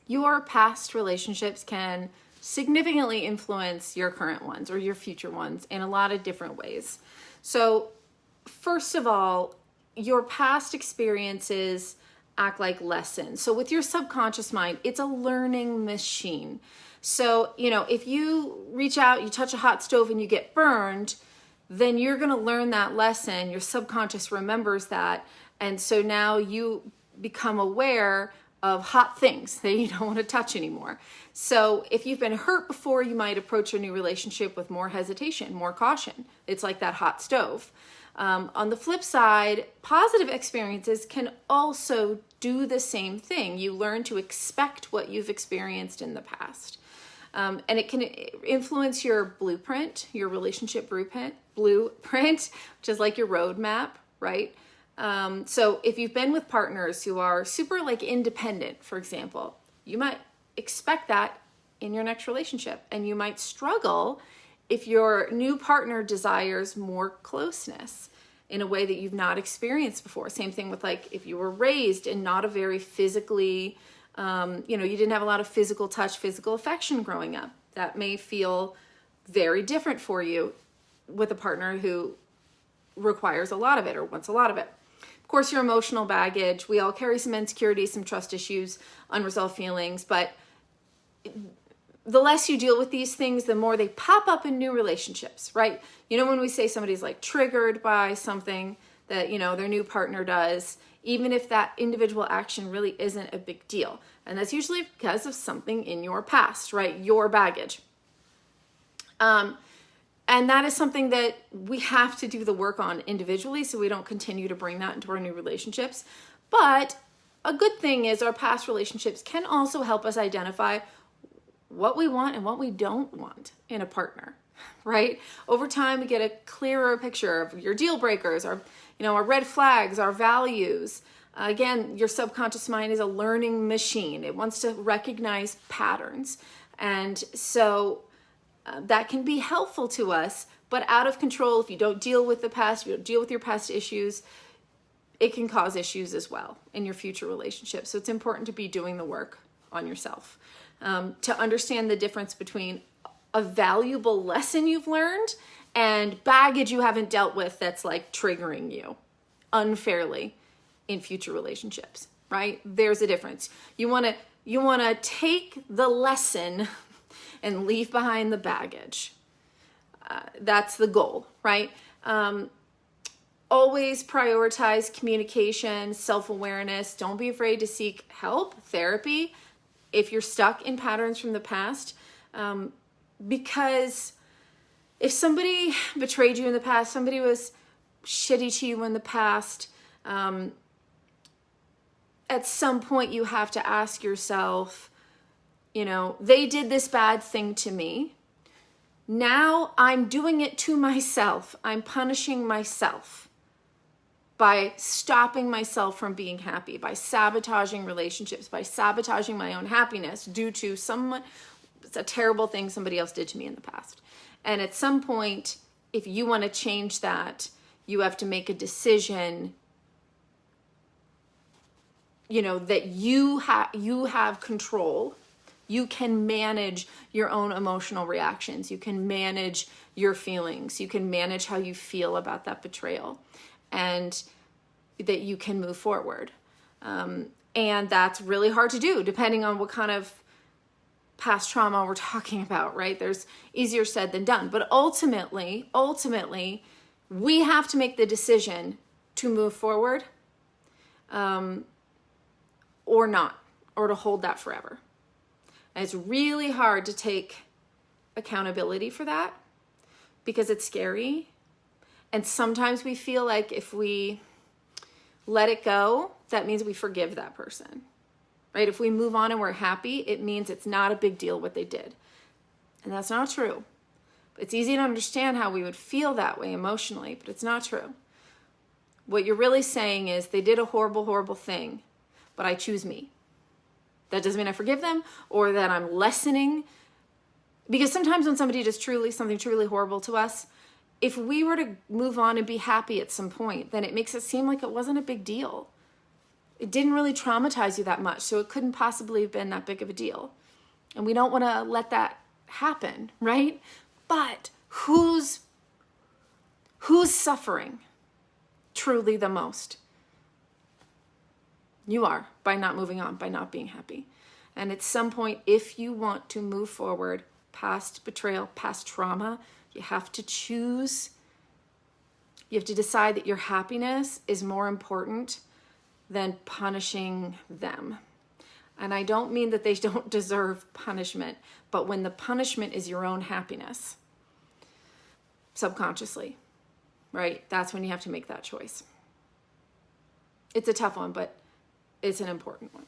your past relationships can significantly influence your current ones or your future ones in a lot of different ways. So first of all, your past experiences act like lessons. So with your subconscious mind, it's a learning machine. So, if you reach out, you touch a hot stove and you get burned, then you're going to learn that lesson. Your subconscious remembers that. And so now you become aware of hot things that you don't want to touch anymore. So if you've been hurt before, you might approach a new relationship with more hesitation, more caution. It's like that hot stove. On the flip side, positive experiences can also do the same thing. You learn to expect what you've experienced in the past. And it can influence your blueprint, your relationship blueprint, which is like your roadmap, right? So if you've been with partners who are super independent, for example, you might expect that in your next relationship, and you might struggle if your new partner desires more closeness in a way that you've not experienced before. Same thing with if you were raised in not a very physically, you didn't have a lot of physical touch, physical affection growing up. That may feel very different for you with a partner who requires a lot of it or wants a lot of it. Of course, your emotional baggage. We all carry some insecurities, some trust issues, unresolved feelings, but the less you deal with these things, the more they pop up in new relationships, right? When we say somebody's triggered by something that, their new partner does, even if that individual action really isn't a big deal. And that's usually because of something in your past, right? Your baggage. And that is something that we have to do the work on individually so we don't continue to bring that into our new relationships. But a good thing is our past relationships can also help us identify what we want and what we don't want in a partner, right? Over time, we get a clearer picture of your deal breakers, our red flags, our values. Again, your subconscious mind is a learning machine. It wants to recognize patterns. And so that can be helpful to us, but out of control, if you don't deal with the past, if you don't deal with your past issues, it can cause issues as well in your future relationships. So it's important to be doing the work on yourself, to understand the difference between a valuable lesson you've learned and baggage you haven't dealt with that's triggering you unfairly in future relationships, right? There's a difference. You want to take the lesson and leave behind the baggage. That's the goal, right? Always prioritize communication, self-awareness. Don't be afraid to seek help, therapy, if you're stuck in patterns from the past. Because if somebody betrayed you in the past, somebody was shitty to you in the past, at some point you have to ask yourself, they did this bad thing to me. Now I'm doing it to myself. I'm punishing myself by stopping myself from being happy, by sabotaging relationships, by sabotaging my own happiness due to it's a terrible thing somebody else did to me in the past. And at some point, if you want to change that, you have to make a decision, that you have control. You can manage your own emotional reactions. You can manage your feelings. You can manage how you feel about that betrayal, and that you can move forward. And that's really hard to do depending on what kind of past trauma we're talking about, right? There's easier said than done. But ultimately, we have to make the decision to move forward or not, or to hold that forever. And it's really hard to take accountability for that because it's scary. And sometimes we feel like if we let it go, that means we forgive that person, right? If we move on and we're happy, it means it's not a big deal what they did. And that's not true. It's easy to understand how we would feel that way emotionally, but it's not true. What you're really saying is they did a horrible, horrible thing, but I choose me. That doesn't mean I forgive them or that I'm lessening. Because sometimes when somebody does something truly horrible to us, if we were to move on and be happy at some point, then it makes it seem like it wasn't a big deal. It didn't really traumatize you that much, so it couldn't possibly have been that big of a deal. And we don't want to let that happen, right? But who's suffering truly the most? You are, by not moving on, by not being happy. And at some point, if you want to move forward past betrayal, past trauma, you have to choose. You have to decide that your happiness is more important than punishing them. And I don't mean that they don't deserve punishment, but when the punishment is your own happiness, subconsciously, right? That's when you have to make that choice. It's a tough one, but it's an important one.